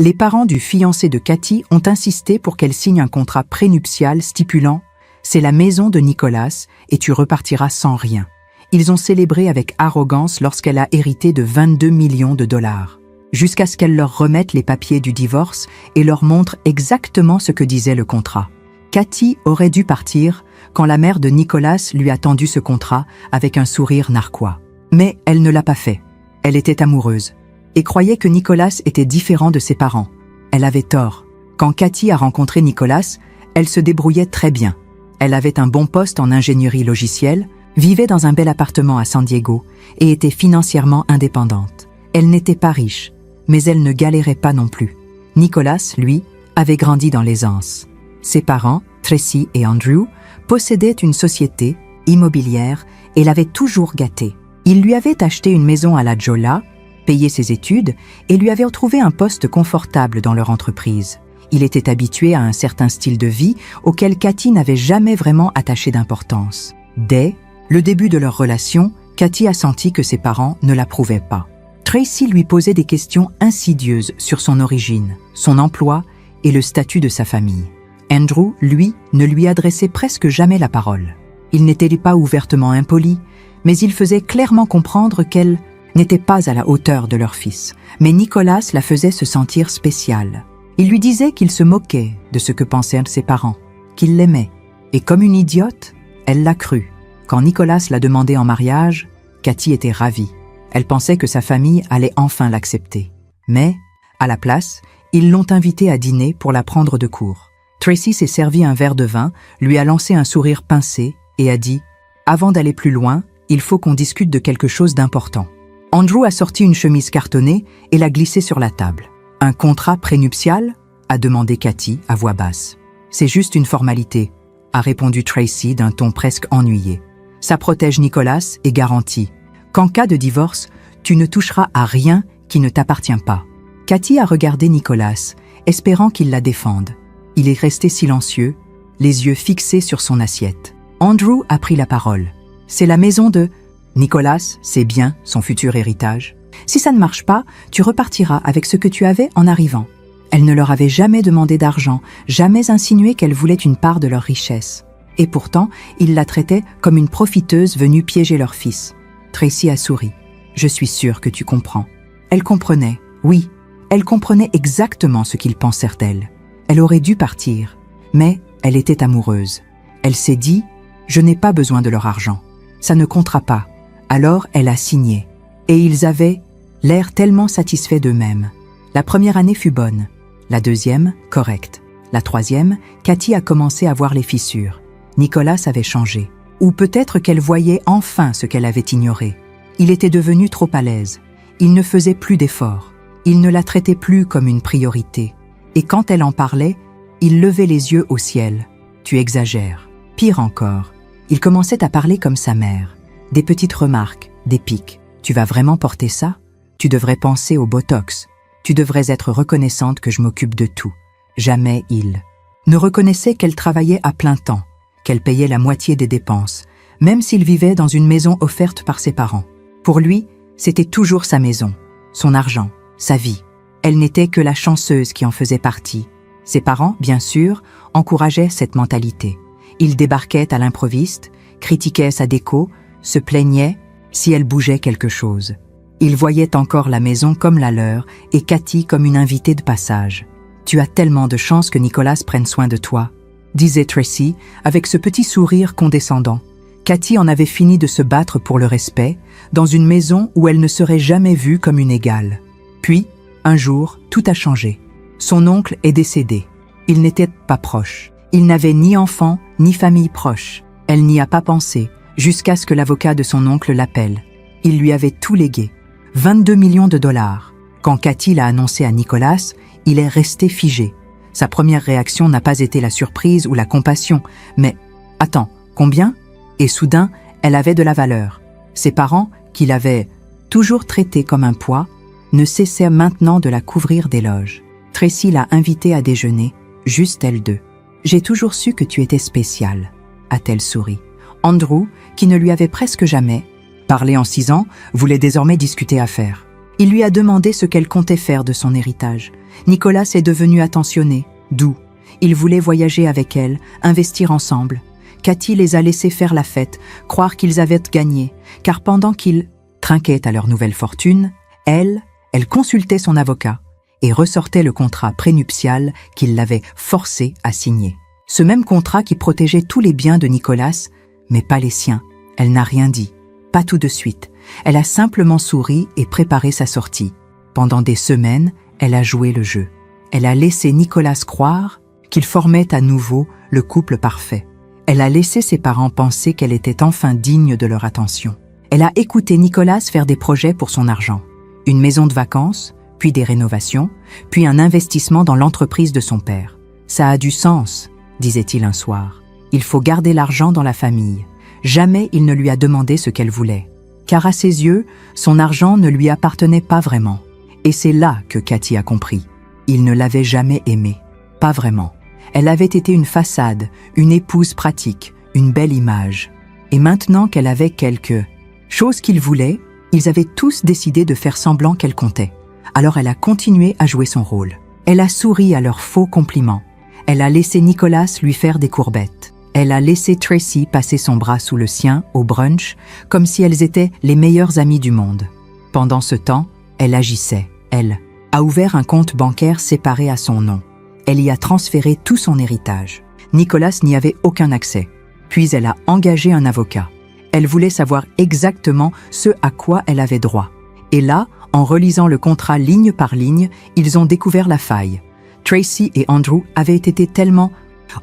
Les parents du fiancé de Cathy ont insisté pour qu'elle signe un contrat prénuptial stipulant « C'est la maison de Nicolas et tu repartiras sans rien ». Ils ont célébré avec arrogance lorsqu'elle a hérité de 22 millions de dollars, jusqu'à ce qu'elle leur remette les papiers du divorce et leur montre exactement ce que disait le contrat. Cathy aurait dû partir quand la mère de Nicolas lui a tendu ce contrat avec un sourire narquois. Mais elle ne l'a pas fait. Elle était amoureuse et croyait que Nicolas était différent de ses parents. Elle avait tort. Quand Cathy a rencontré Nicolas, elle se débrouillait très bien. Elle avait un bon poste en ingénierie logicielle, vivait dans un bel appartement à San Diego et était financièrement indépendante. Elle n'était pas riche, mais elle ne galérait pas non plus. Nicolas, lui, avait grandi dans l'aisance. Ses parents, Tracy et Andrew, possédaient une société immobilière et l'avaient toujours gâté. Ils lui avaient acheté une maison à La Jolla, payé ses études et lui avaient trouvé un poste confortable dans leur entreprise. Il était habitué à un certain style de vie auquel Cathy n'avait jamais vraiment attaché d'importance. Dès le début de leur relation, Cathy a senti que ses parents ne l'approuvaient pas. Tracy lui posait des questions insidieuses sur son origine, son emploi et le statut de sa famille. Andrew, lui, ne lui adressait presque jamais la parole. Il n'était pas ouvertement impoli, mais il faisait clairement comprendre qu'elle n'était pas à la hauteur de leur fils. Mais Nicolas la faisait se sentir spéciale. Il lui disait qu'il se moquait de ce que pensaient ses parents, qu'il l'aimait. Et comme une idiote, elle l'a cru. Quand Nicolas l'a demandé en mariage, Cathy était ravie. Elle pensait que sa famille allait enfin l'accepter. Mais, à la place, ils l'ont invitée à dîner pour la prendre de court. Tracy s'est servi un verre de vin, lui a lancé un sourire pincé et a dit « Avant d'aller plus loin, il faut qu'on discute de quelque chose d'important. » Andrew a sorti une chemise cartonnée et l'a glissée sur la table. « Un contrat prénuptial ?» a demandé Cathy à voix basse. « C'est juste une formalité », a répondu Tracy d'un ton presque ennuyé. « Ça protège Nicolas et garantit qu'en cas de divorce, tu ne toucheras à rien qui ne t'appartient pas. » Cathy a regardé Nicolas, espérant qu'il la défende. Il est resté silencieux, les yeux fixés sur son assiette. Andrew a pris la parole. « C'est la maison de... Nicolas, c'est bien son futur héritage. Si ça ne marche pas, tu repartiras avec ce que tu avais en arrivant. » Elle ne leur avait jamais demandé d'argent, jamais insinué qu'elle voulait une part de leur richesse. Et pourtant, ils la traitaient comme une profiteuse venue piéger leur fils. Tracy a souri. « Je suis sûre que tu comprends. » Elle comprenait, oui, elle comprenait exactement ce qu'ils pensèrent d'elle. Elle aurait dû partir, mais elle était amoureuse. Elle s'est dit « Je n'ai pas besoin de leur argent. Ça ne comptera pas. » Alors elle a signé. Et ils avaient l'air tellement satisfaits d'eux-mêmes. La première année fut bonne. La deuxième, correcte. La troisième, Cathy a commencé à voir les fissures. Nicolas avait changé. Ou peut-être qu'elle voyait enfin ce qu'elle avait ignoré. Il était devenu trop à l'aise. Il ne faisait plus d'efforts. Il ne la traitait plus comme une priorité. Et quand elle en parlait, il levait les yeux au ciel. « Tu exagères. » Pire encore, il commençait à parler comme sa mère. Des petites remarques, des pics. « Tu vas vraiment porter ça ? Tu devrais penser au Botox. Tu devrais être reconnaissante que je m'occupe de tout. » Jamais il ne reconnaissait qu'elle travaillait à plein temps, qu'elle payait la moitié des dépenses, même s'il vivait dans une maison offerte par ses parents. Pour lui, c'était toujours sa maison, son argent, sa vie. Elle n'était que la chanceuse qui en faisait partie. Ses parents, bien sûr, encourageaient cette mentalité. Ils débarquaient à l'improviste, critiquaient sa déco, se plaignaient si elle bougeait quelque chose. Ils voyaient encore la maison comme la leur et Cathy comme une invitée de passage. « Tu as tellement de chance que Nicolas prenne soin de toi », disait Tracy avec ce petit sourire condescendant. Cathy en avait fini de se battre pour le respect, dans une maison où elle ne serait jamais vue comme une égale. Puis, un jour, tout a changé. Son oncle est décédé. Il n'était pas proche. Il n'avait ni enfant, ni famille proche. Elle n'y a pas pensé, jusqu'à ce que l'avocat de son oncle l'appelle. Il lui avait tout légué. 22 millions de dollars. Quand Cathy l'a annoncé à Nicolas, il est resté figé. Sa première réaction n'a pas été la surprise ou la compassion, mais « Attends, combien ?» Et soudain, elle avait de la valeur. Ses parents, qui l'avaient toujours traitée comme un poids, ne cessaient maintenant de la couvrir d'éloges. Tracy l'a invitée à déjeuner, juste elles deux. « J'ai toujours su que tu étais spéciale », a-t-elle souri. Andrew, qui ne lui avait presque jamais parlé en 6 ans, voulait désormais discuter affaires. Il lui a demandé ce qu'elle comptait faire de son héritage. Nicolas est devenu attentionné, doux. Il voulait voyager avec elle, investir ensemble. Cathy les a laissés faire la fête, croire qu'ils avaient gagné, car pendant qu'ils trinquaient à leur nouvelle fortune, elle consultait son avocat et ressortait le contrat prénuptial qu'il l'avait forcé à signer. Ce même contrat qui protégeait tous les biens de Nicolas, mais pas les siens. Elle n'a rien dit, pas tout de suite. Elle a simplement souri et préparé sa sortie. Pendant des semaines, elle a joué le jeu. Elle a laissé Nicolas croire qu'il formait à nouveau le couple parfait. Elle a laissé ses parents penser qu'elle était enfin digne de leur attention. Elle a écouté Nicolas faire des projets pour son argent. Une maison de vacances, puis des rénovations, puis un investissement dans l'entreprise de son père. Ça a du sens, disait-il un soir. Il faut garder l'argent dans la famille. Jamais il ne lui a demandé ce qu'elle voulait. Car à ses yeux, son argent ne lui appartenait pas vraiment. Et c'est là que Cathy a compris. Il ne l'avait jamais aimée. Pas vraiment. Elle avait été une façade, une épouse pratique, une belle image. Et maintenant qu'elle avait quelque chose qu'il voulait, ils avaient tous décidé de faire semblant qu'elle comptait. Alors elle a continué à jouer son rôle. Elle a souri à leurs faux compliments. Elle a laissé Nicolas lui faire des courbettes. Elle a laissé Tracy passer son bras sous le sien au brunch, comme si elles étaient les meilleures amies du monde. Pendant ce temps, elle agissait. Elle a ouvert un compte bancaire séparé à son nom. Elle y a transféré tout son héritage. Nicolas n'y avait aucun accès. Puis elle a engagé un avocat. Elle voulait savoir exactement ce à quoi elle avait droit. Et là, en relisant le contrat ligne par ligne, ils ont découvert la faille. Tracy et Andrew avaient été tellement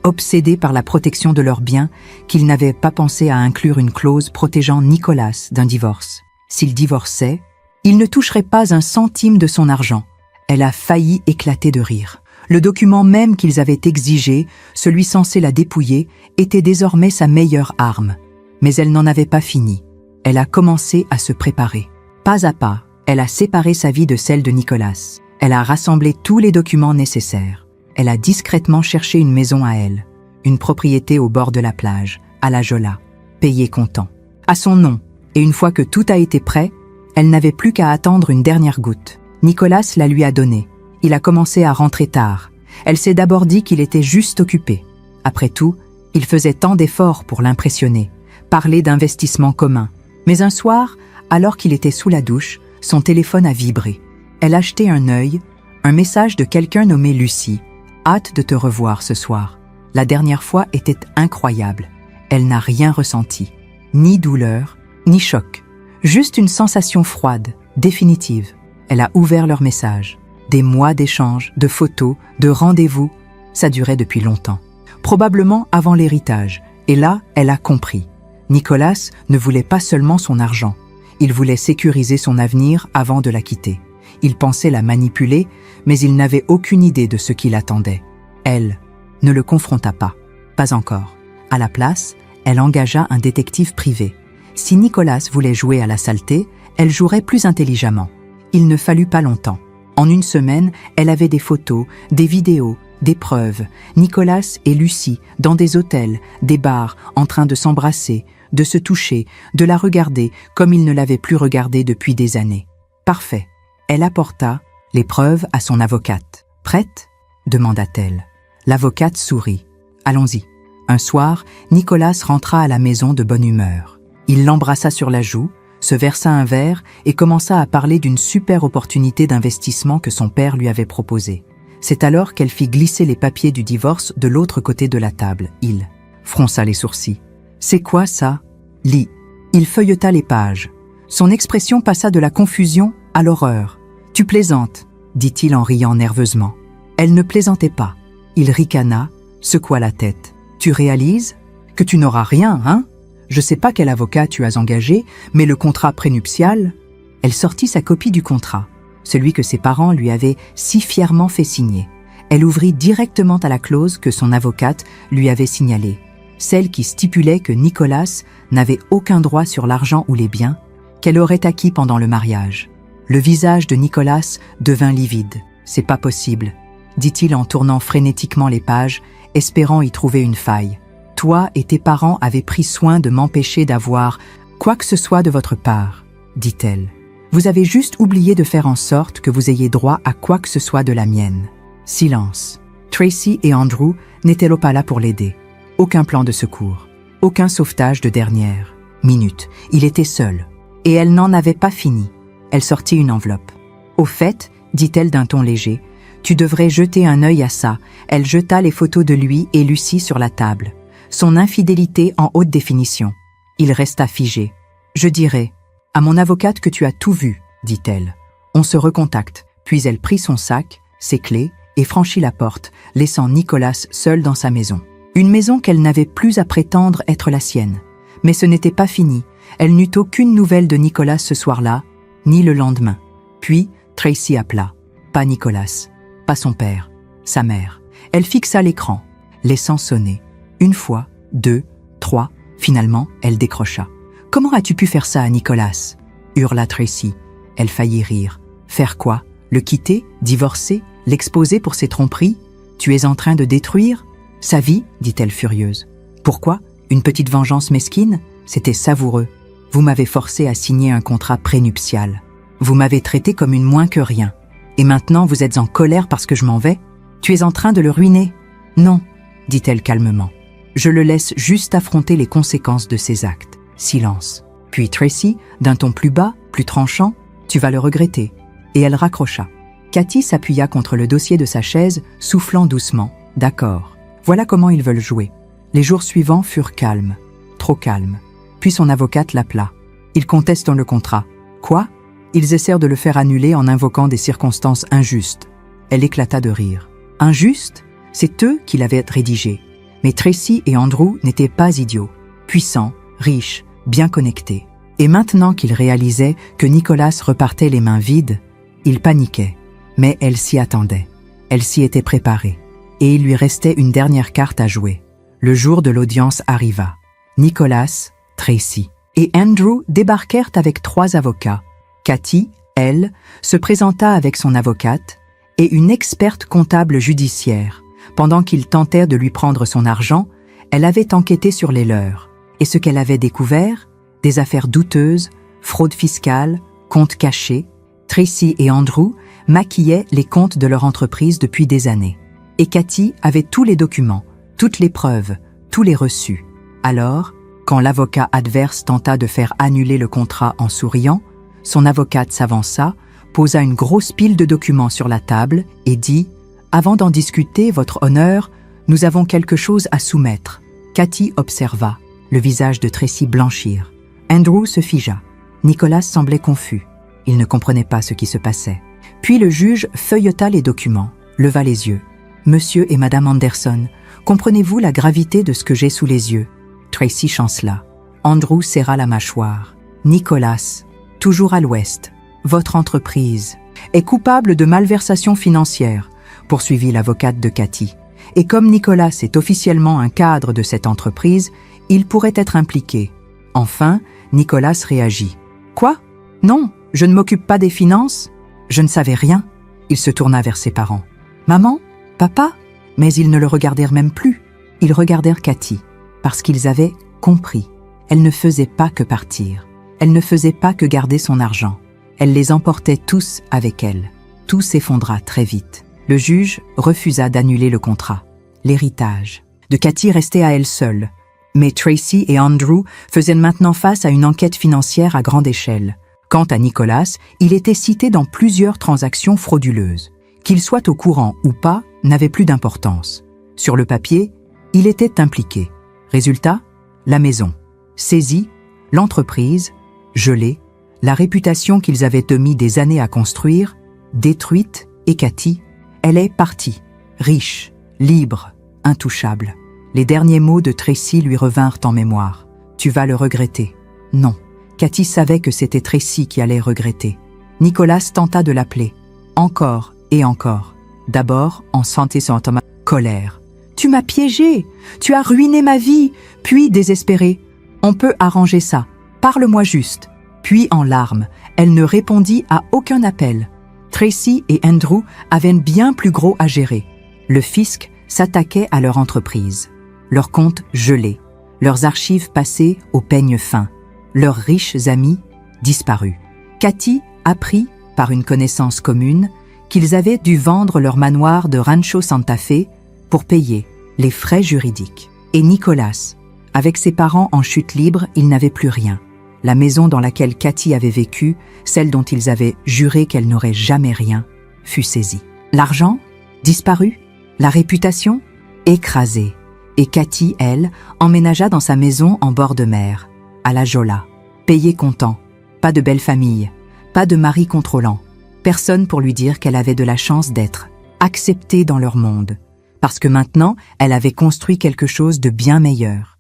obsédés par la protection de leurs biens qu'ils n'avaient pas pensé à inclure une clause protégeant Nicolas d'un divorce. S'il divorçait, il ne toucherait pas un centime de son argent. Elle a failli éclater de rire. Le document même qu'ils avaient exigé, celui censé la dépouiller, était désormais sa meilleure arme. Mais elle n'en avait pas fini. Elle a commencé à se préparer. Pas à pas, elle a séparé sa vie de celle de Nicolas. Elle a rassemblé tous les documents nécessaires. Elle a discrètement cherché une maison à elle, une propriété au bord de la plage, à la Jolla, payée comptant, à son nom. Et une fois que tout a été prêt, elle n'avait plus qu'à attendre une dernière goutte. Nicolas la lui a donnée. Il a commencé à rentrer tard. Elle s'est d'abord dit qu'il était juste occupé. Après tout, il faisait tant d'efforts pour l'impressionner, parler d'investissement commun. Mais un soir, alors qu'il était sous la douche, son téléphone a vibré. Elle a jeté un œil, un message de quelqu'un nommé Lucie. « Hâte de te revoir ce soir. » La dernière fois était incroyable. Elle n'a rien ressenti. Ni douleur, ni choc. Juste une sensation froide, définitive. Elle a ouvert leur message. Des mois d'échanges, de photos, de rendez-vous. Ça durait depuis longtemps. Probablement avant l'héritage. Et là, elle a compris. Nicolas ne voulait pas seulement son argent. Il voulait sécuriser son avenir avant de la quitter. Il pensait la manipuler, mais il n'avait aucune idée de ce qui l'attendait. Elle ne le confronta pas. Pas encore. À la place, elle engagea un détective privé. Si Nicolas voulait jouer à la saleté, elle jouerait plus intelligemment. Il ne fallut pas longtemps. En une semaine, elle avait des photos, des vidéos, des preuves. Nicolas et Lucie, dans des hôtels, des bars, en train de s'embrasser, de se toucher, de la regarder comme il ne l'avait plus regardée depuis des années. Parfait. Elle apporta les preuves à son avocate. « Prête ?» demanda-t-elle. L'avocate sourit. « Allons-y. » Un soir, Nicolas rentra à la maison de bonne humeur. Il l'embrassa sur la joue, se versa un verre et commença à parler d'une super opportunité d'investissement que son père lui avait proposée. C'est alors qu'elle fit glisser les papiers du divorce de l'autre côté de la table. Il fronça les sourcils. « C'est quoi ça ?» « Lis. » Il feuilleta les pages. Son expression passa de la confusion à l'horreur. « Tu plaisantes » dit-il en riant nerveusement. Elle ne plaisantait pas. Il ricana, secoua la tête. « Tu réalises que tu n'auras rien, hein ? Je sais pas quel avocat tu as engagé, mais le contrat prénuptial... » Elle sortit sa copie du contrat, celui que ses parents lui avaient si fièrement fait signer. Elle ouvrit directement à la clause que son avocate lui avait signalée, celle qui stipulait que Nicolas n'avait aucun droit sur l'argent ou les biens qu'elle aurait acquis pendant le mariage. Le visage de Nicolas devint livide. « C'est pas possible », dit-il en tournant frénétiquement les pages, espérant y trouver une faille. « Toi et tes parents avez pris soin de m'empêcher d'avoir quoi que ce soit de votre part, dit-elle. Vous avez juste oublié de faire en sorte que vous ayez droit à quoi que ce soit de la mienne. » Silence. Tracy et Andrew n'étaient pas là pour l'aider. Aucun plan de secours. Aucun sauvetage de dernière minute. Il était seul. Et elle n'en avait pas fini. Elle sortit une enveloppe. « Au fait, dit-elle d'un ton léger, tu devrais jeter un œil à ça. » Elle jeta les photos de lui et Lucie sur la table. Son infidélité en haute définition. Il resta figé. « Je dirai à mon avocate que tu as tout vu, dit-elle. On se recontacte. » Puis elle prit son sac, ses clés et franchit la porte, laissant Nicolas seul dans sa maison. Une maison qu'elle n'avait plus à prétendre être la sienne. Mais ce n'était pas fini. Elle n'eut aucune nouvelle de Nicolas ce soir-là, ni le lendemain. Puis, Tracy appela. Pas Nicolas, pas son père, sa mère. Elle fixa l'écran, laissant sonner. Une fois, 2, 3, finalement, elle décrocha. « Comment as-tu pu faire ça à Nicolas ?» hurla Tracy. Elle faillit rire. « Faire quoi? Le quitter? Divorcer? L'exposer pour ses tromperies? Tu es en train de détruire sa vie ?» dit-elle furieuse. « Pourquoi? Une petite vengeance mesquine? C'était savoureux. Vous m'avez forcé à signer un contrat prénuptial. Vous m'avez traité comme une moins que rien. Et maintenant vous êtes en colère parce que je m'en vais? Tu es en train de le ruiner? » « Non, » dit-elle calmement. « Je le laisse juste affronter les conséquences de ses actes. » Silence. Puis Tracy, d'un ton plus bas, plus tranchant, « Tu vas le regretter. » Et elle raccrocha. Cathy s'appuya contre le dossier de sa chaise, soufflant doucement. « D'accord. Voilà comment ils veulent jouer. » Les jours suivants furent calmes. Trop calmes. Puis son avocate l'appela. « Ils contestent le contrat. »« Quoi ?» Ils essayent de le faire annuler en invoquant des circonstances injustes. Elle éclata de rire. « Injustes ? C'est eux qui l'avaient rédigé. » Mais Tracy et Andrew n'étaient pas idiots. Puissants, riches, bien connectés. Et maintenant qu'ils réalisaient que Nicolas repartait les mains vides, ils paniquaient. Mais elle s'y attendait. Elle s'y était préparée. Et il lui restait une dernière carte à jouer. Le jour de l'audience arriva. Nicolas, Tracy et Andrew débarquèrent avec 3 avocats. Cathy, elle, se présenta avec son avocate et une experte comptable judiciaire. Pendant qu'ils tentèrent de lui prendre son argent, elle avait enquêté sur les leurs. Et ce qu'elle avait découvert, des affaires douteuses, fraude fiscale, comptes cachés, Tracy et Andrew maquillaient les comptes de leur entreprise depuis des années. Et Cathy avait tous les documents, toutes les preuves, tous les reçus. Alors, quand l'avocat adverse tenta de faire annuler le contrat en souriant, son avocate s'avança, posa une grosse pile de documents sur la table et dit « Avant d'en discuter, votre honneur, nous avons quelque chose à soumettre. » Cathy observa, le visage de Tracy blanchir. Andrew se figea. Nicolas semblait confus. Il ne comprenait pas ce qui se passait. Puis le juge feuilleta les documents, leva les yeux. « Monsieur et Madame Anderson, comprenez-vous la gravité de ce que j'ai sous les yeux ?» Tracy chancela. Andrew serra la mâchoire. « Nicolas, toujours à l'ouest, votre entreprise est coupable de malversation financière, poursuivit l'avocate de Cathy. Et comme Nicolas est officiellement un cadre de cette entreprise, il pourrait être impliqué. Enfin, Nicolas réagit. « Quoi? Non, je ne m'occupe pas des finances. Je ne savais rien. » Il se tourna vers ses parents. « Maman? Papa ?» Mais ils ne le regardèrent même plus. Ils regardèrent Cathy, parce qu'ils avaient compris. Elle ne faisait pas que partir. Elle ne faisait pas que garder son argent. Elle les emportait tous avec elle. Tout s'effondra très vite. Le juge refusa d'annuler le contrat. L'héritage de Cathy restait à elle seule. Mais Tracy et Andrew faisaient maintenant face à une enquête financière à grande échelle. Quant à Nicolas, il était cité dans plusieurs transactions frauduleuses. Qu'il soit au courant ou pas n'avait plus d'importance. Sur le papier, il était impliqué. Résultat, la maison, saisie, l'entreprise, gelée, la réputation qu'ils avaient mis des années à construire, détruite, et Cathy, elle est partie, riche, libre, intouchable. Les derniers mots de Tracy lui revinrent en mémoire. « Tu vas le regretter. » Non, Cathy savait que c'était Tracy qui allait regretter. Nicolas tenta de l'appeler. Encore et encore. D'abord, en sentait son colère. « Tu m'as piégé. Tu as ruiné ma vie. » Puis, désespérée. « On peut arranger ça. Parle-moi juste. » Puis, en larmes, elle ne répondit à aucun appel. Tracy et Andrew avaient bien plus gros à gérer. Le fisc s'attaquait à leur entreprise. Leurs comptes gelés, leurs archives passées au peigne fin, leurs riches amis disparus. Cathy appris, par une connaissance commune, qu'ils avaient dû vendre leur manoir de Rancho Santa Fe pour payer les frais juridiques. Et Nicolas, avec ses parents en chute libre, il n'avait plus rien. La maison dans laquelle Cathy avait vécu, celle dont ils avaient juré qu'elle n'aurait jamais rien, fut saisie. L'argent? Disparu? La réputation? Écrasée. Et Cathy, elle, emménagea dans sa maison en bord de mer, à La Jolla. Payé comptant, pas de belle famille, pas de mari contrôlant, personne pour lui dire qu'elle avait de la chance d'être acceptée dans leur monde, parce que maintenant, elle avait construit quelque chose de bien meilleur.